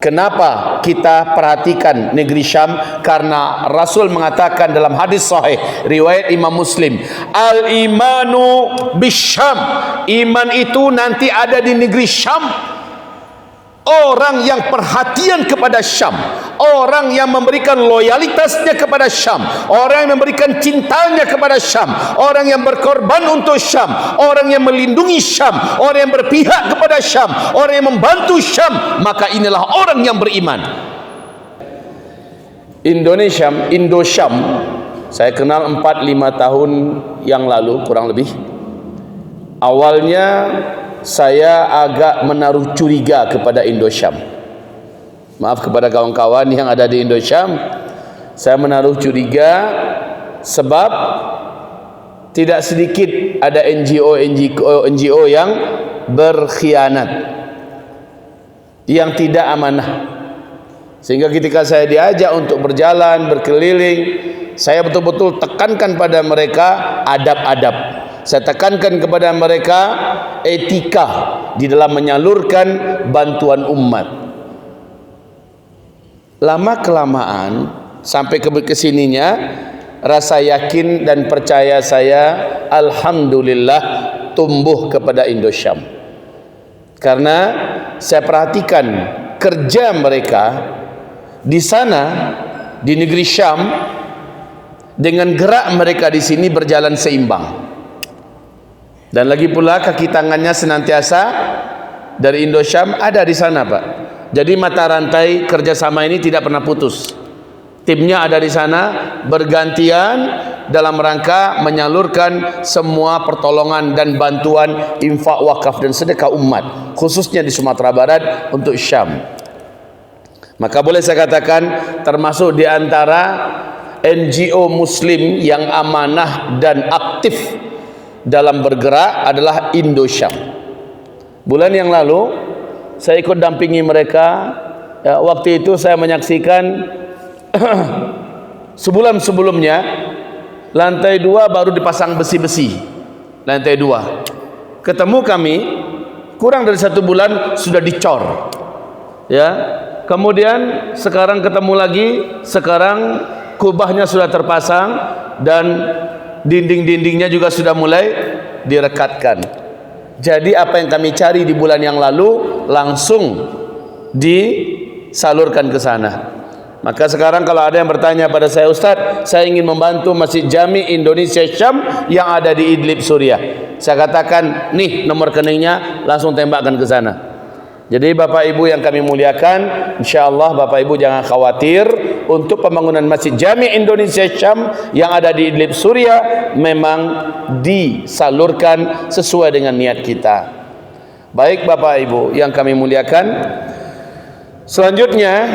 Kenapa kita perhatikan negeri Syam? Karena Rasul mengatakan dalam hadis sahih riwayat Imam Muslim, al-imanu bisyam, iman itu nanti ada di negeri Syam. Orang yang perhatian kepada Syam, orang yang memberikan loyalitasnya kepada Syam, orang yang memberikan cintanya kepada Syam, orang yang berkorban untuk Syam, orang yang melindungi Syam, orang yang berpihak kepada Syam, orang yang membantu Syam, maka inilah orang yang beriman. Indonesia, Indo-Syam, saya kenal 4-5 tahun yang lalu kurang lebih. Awalnya saya agak menaruh curiga kepada Indo-Syam. Maaf kepada kawan-kawan yang ada di Indo-Syam, saya menaruh curiga sebab tidak sedikit ada NGO yang berkhianat, yang tidak amanah. Sehingga ketika saya diajak untuk berjalan, berkeliling, saya betul-betul tekankan pada mereka adab-adab. Saya tekankan kepada mereka etika di dalam menyalurkan bantuan umat. Lama-kelamaan sampai ke sininya, rasa yakin dan percaya saya alhamdulillah tumbuh kepada Indo-Syam. Karena saya perhatikan kerja mereka di sana, di negeri Syam, dengan gerak mereka di sini berjalan seimbang. Dan lagi pula kaki tangannya senantiasa dari Indo-Syam ada di sana, Pak. Jadi mata rantai kerjasama ini tidak pernah putus. Timnya ada di sana bergantian dalam rangka menyalurkan semua pertolongan dan bantuan infak, wakaf dan sedekah umat, khususnya di Sumatera Barat untuk Syam. Maka boleh saya katakan termasuk di antara NGO Muslim yang amanah dan aktif dalam bergerak adalah Indo-Syam. Bulan yang lalu saya ikut dampingi mereka. Waktu itu saya menyaksikan sebulan sebelumnya lantai 2 baru dipasang besi-besi, lantai 2. Ketemu kami kurang dari 1 bulan sudah dicor, ya. Kemudian sekarang ketemu lagi, sekarang kubahnya sudah terpasang dan dinding-dindingnya juga sudah mulai direkatkan. Jadi apa yang kami cari di bulan yang lalu langsung disalurkan ke sana. Maka sekarang kalau ada yang bertanya pada saya, Ustaz, saya ingin membantu Masjid Jami Indonesia Syam yang ada di Idlib, Suriah. Saya katakan, nih nomor rekeningnya, langsung tembakkan ke sana. Jadi Bapak Ibu yang kami muliakan, insyaallah Bapak Ibu jangan khawatir untuk pembangunan Masjid Jami Indonesia Syam yang ada di Idlib, Suriah memang disalurkan sesuai dengan niat kita. Baik Bapak Ibu yang kami muliakan, selanjutnya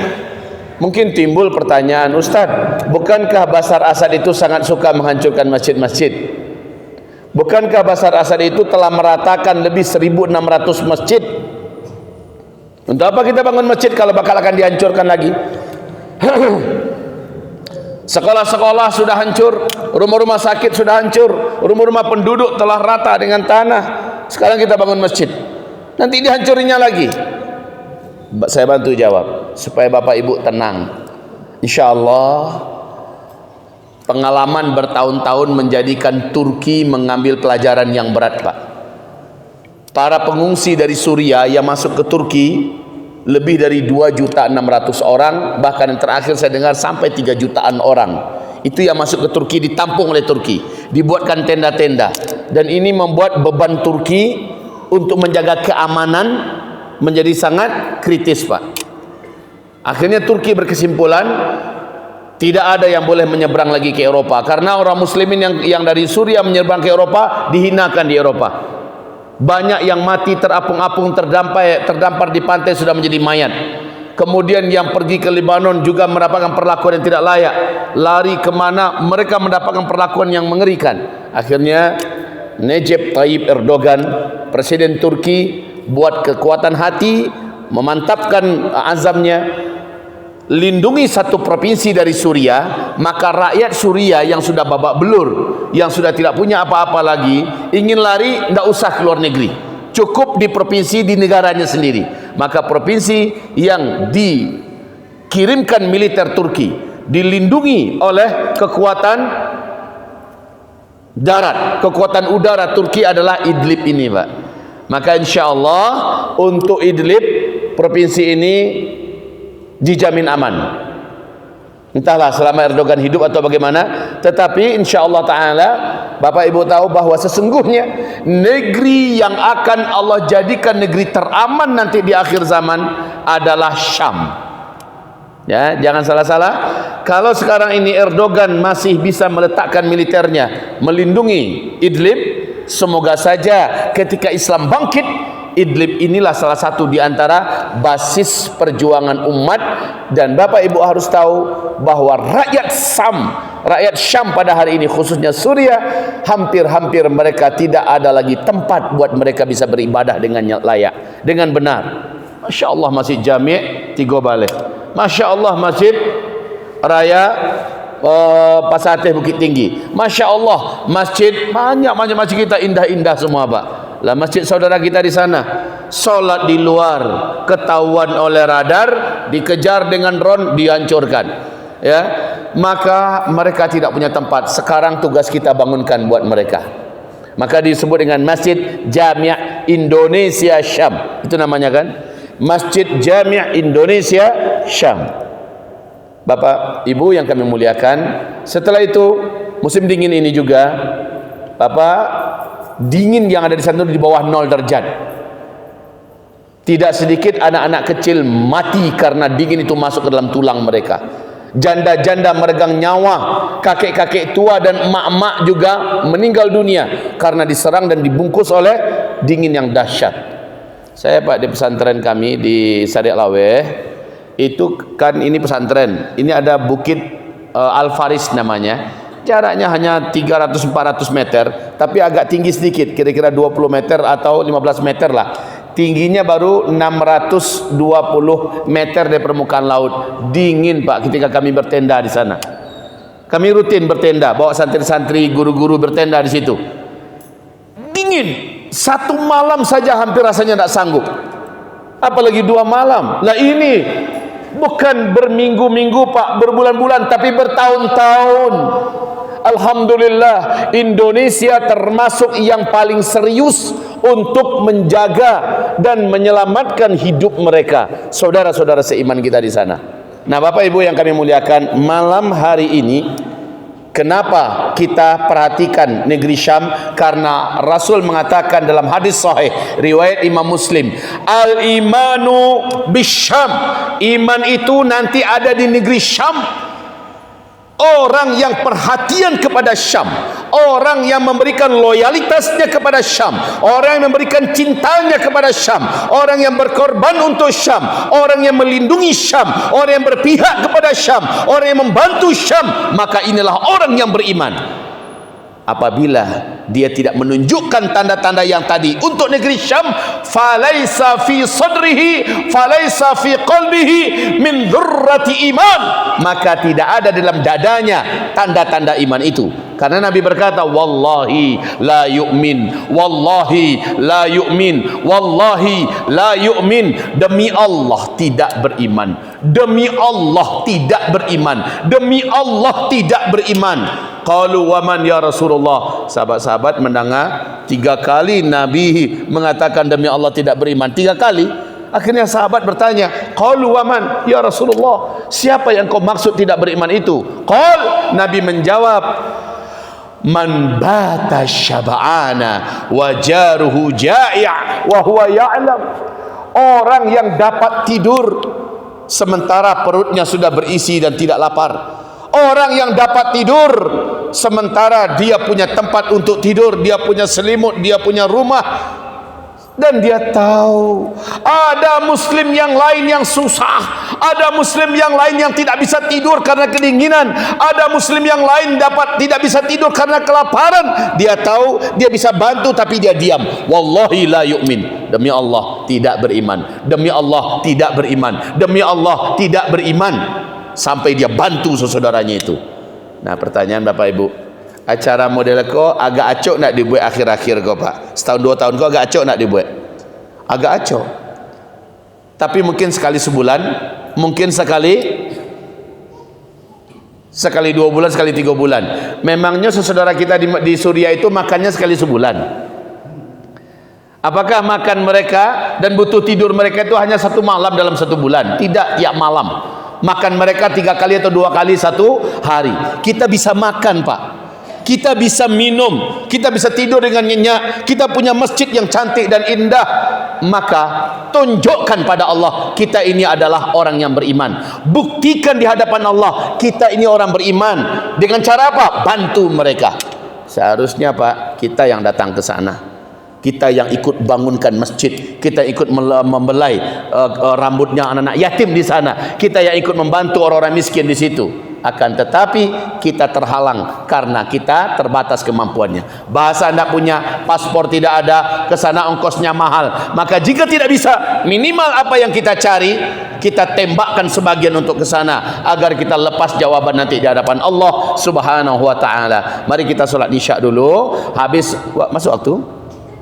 mungkin timbul pertanyaan, Ustaz, bukankah Bashar Assad itu sangat suka menghancurkan masjid-masjid? Bukankah Bashar Assad itu telah meratakan lebih 1.600 masjid? Untuk apa kita bangun masjid kalau bakal akan dihancurkan lagi? Sekolah-sekolah sudah hancur, rumah-rumah sakit sudah hancur, rumah-rumah penduduk telah rata dengan tanah. Sekarang kita bangun masjid, nanti dihancurinya lagi. Saya bantu jawab supaya Bapak Ibu tenang. InsyaAllah pengalaman bertahun-tahun menjadikan Turki mengambil pelajaran yang berat, Pak. Para pengungsi dari Suriah yang masuk ke Turki lebih dari 2.600.000 orang, bahkan yang terakhir saya dengar sampai 3 jutaan orang. Itu yang masuk ke Turki ditampung oleh Turki, dibuatkan tenda-tenda, dan ini membuat beban Turki untuk menjaga keamanan menjadi sangat kritis, Pak. Akhirnya Turki berkesimpulan tidak ada yang boleh menyeberang lagi ke Eropa karena orang muslimin yang dari Suriah menyeberang ke Eropa dihinakan di Eropa. Banyak yang mati terapung-apung, terdampar di pantai sudah menjadi mayat. Kemudian yang pergi ke Lebanon juga mendapatkan perlakuan yang tidak layak. Lari kemana mereka mendapatkan perlakuan yang mengerikan. Akhirnya Recep Tayyip Erdogan, Presiden Turki, buat kekuatan hati, memantapkan azamnya, lindungi satu provinsi dari Suriah. Maka rakyat Suriah yang sudah babak belur, yang sudah tidak punya apa-apa lagi, ingin lari, tidak usah keluar negeri, cukup di provinsi, di negaranya sendiri. Maka provinsi yang dikirimkan militer Turki dilindungi oleh kekuatan darat, kekuatan udara Turki adalah Idlib ini, Pak. Maka insya-Allah untuk Idlib, provinsi ini dijamin aman. Entahlah selama Erdogan hidup atau bagaimana, tetapi insya-Allah taala Bapak Ibu tahu bahwa sesungguhnya negeri yang akan Allah jadikan negeri teraman nanti di akhir zaman adalah Syam. Ya, jangan salah-salah. Kalau sekarang ini Erdogan masih bisa meletakkan militernya melindungi Idlib, semoga saja ketika Islam bangkit, Idlib inilah salah satu di antara basis perjuangan umat. Dan Bapak Ibu harus tahu bahwa rakyat Syam pada hari ini, khususnya Suriah, hampir-hampir mereka tidak ada lagi tempat buat mereka bisa beribadah dengan layak, dengan benar. Masya Allah Masjid Jami' Tiga Balai, Masya Allah Masjid Raya Pasateh Bukit Tinggi, Masya Allah masjid, banyak masjid kita indah-indah semua, Pak. Lah masjid saudara kita di sana solat di luar, ketahuan oleh radar, dikejar dengan drone, dihancurkan. Ya, maka mereka tidak punya tempat. Sekarang tugas kita bangunkan buat mereka. Maka disebut dengan Masjid Jami' Indonesia Syam. Itu namanya kan? Masjid Jami' Indonesia Syam. Bapak Ibu yang kami muliakan, setelah itu musim dingin ini juga, Bapak, dingin yang ada di sana di bawah 0 derajat. Tidak sedikit anak-anak kecil mati karena dingin itu masuk ke dalam tulang mereka. Janda-janda meregang nyawa, kakek-kakek tua dan emak-emak juga meninggal dunia karena diserang dan dibungkus oleh dingin yang dahsyat. Saya, Pak, di pesantren kami di Sadiq Laweh, itu kan ini pesantren, ini ada Bukit Al-Faris namanya, jaraknya hanya 300-400 meter, tapi agak tinggi sedikit, kira-kira 20 meter atau 15 meter lah. Tingginya baru 620 meter dari permukaan laut. Dingin, Pak, ketika kami bertenda di sana. Kami rutin bertenda, bawa santri-santri, guru-guru bertenda di situ. Dingin, satu malam saja hampir rasanya tidak sanggup, apalagi 2 malam. Nah ini bukan berminggu-minggu, Pak, berbulan-bulan, tapi bertahun-tahun. Alhamdulillah, Indonesia termasuk yang paling serius untuk menjaga dan menyelamatkan hidup mereka, saudara-saudara seiman kita di sana. Nah, Bapak Ibu yang kami muliakan, malam hari ini kenapa kita perhatikan negeri Syam? Karena Rasul mengatakan dalam hadis sahih riwayat Imam Muslim, al-imanu bisyam, iman itu nanti ada di negeri Syam. Orang yang perhatian kepada Syam, orang yang memberikan loyalitasnya kepada Syam, orang yang memberikan cintanya kepada Syam, orang yang berkorban untuk Syam, orang yang melindungi Syam, orang yang berpihak kepada Syam, orang yang membantu Syam, maka inilah orang yang beriman. Apabila dia tidak menunjukkan tanda-tanda yang tadi untuk negeri Syam, falaisa fi sadrihi falaisa fi qalbihi min dzurrati iman, maka tidak ada dalam dadanya tanda-tanda iman itu. Karena Nabi berkata, wallahi la yu'min, wallahi la yu'min, wallahi la yu'min, demi Allah tidak beriman, demi Allah tidak beriman, demi Allah tidak beriman. Qalu wa man ya Rasulullah. Sahabat-sahabat mendengar 3 kali Nabi mengatakan demi Allah tidak beriman, 3 kali. Akhirnya sahabat bertanya, qalu wa man ya Rasulullah, siapa yang kau maksud tidak beriman itu? Qal, Nabi menjawab, man bata syab'ana wa jaruhu ja'i' wa huwa ya'lam. Orang yang dapat tidur sementara perutnya sudah berisi dan tidak lapar. Orang yang dapat tidur sementara dia punya tempat untuk tidur, dia punya selimut, dia punya rumah, dan dia tahu ada muslim yang lain yang susah, ada muslim yang lain yang tidak bisa tidur karena kedinginan, ada muslim yang lain tidak bisa tidur karena kelaparan. Dia tahu, dia bisa bantu, tapi dia diam. Wallahi la yu'min, demi Allah tidak beriman, demi Allah tidak beriman, demi Allah tidak beriman, sampai dia bantu saudaranya itu. Nah, pertanyaan Bapak Ibu, acara model kau agak acok nak dibuat akhir-akhir kau, Pak? Setahun 2 tahun kau agak acok nak dibuat? Agak acok. Tapi mungkin sekali sebulan, mungkin sekali 2 bulan, sekali 3 bulan. Memangnya saudara kita di Suriah itu makannya sekali sebulan? Apakah makan mereka dan butuh tidur mereka itu hanya 1 malam dalam 1 bulan? Tidak, tiap malam. Makan mereka 3 kali atau 2 kali 1 hari. Kita bisa makan, Pak. Kita bisa minum, kita bisa tidur dengan nyenyak, kita punya masjid yang cantik dan indah. Maka tunjukkan pada Allah, kita ini adalah orang yang beriman. Buktikan di hadapan Allah, kita ini orang beriman. Dengan cara apa? Bantu mereka. Seharusnya Pak, kita yang datang ke sana, kita yang ikut bangunkan masjid, kita ikut membelai rambutnya anak-anak yatim di sana, kita yang ikut membantu orang-orang miskin di situ. Akan tetapi kita terhalang karena kita terbatas kemampuannya. Bahasa anda punya, paspor tidak ada, kesana ongkosnya mahal. Maka jika tidak bisa, minimal apa yang kita cari, kita tembakkan sebagian untuk kesana agar kita lepas jawaban nanti di hadapan Allah Subhanahu wa taala. Mari kita solat isya dulu. Habis masuk waktu.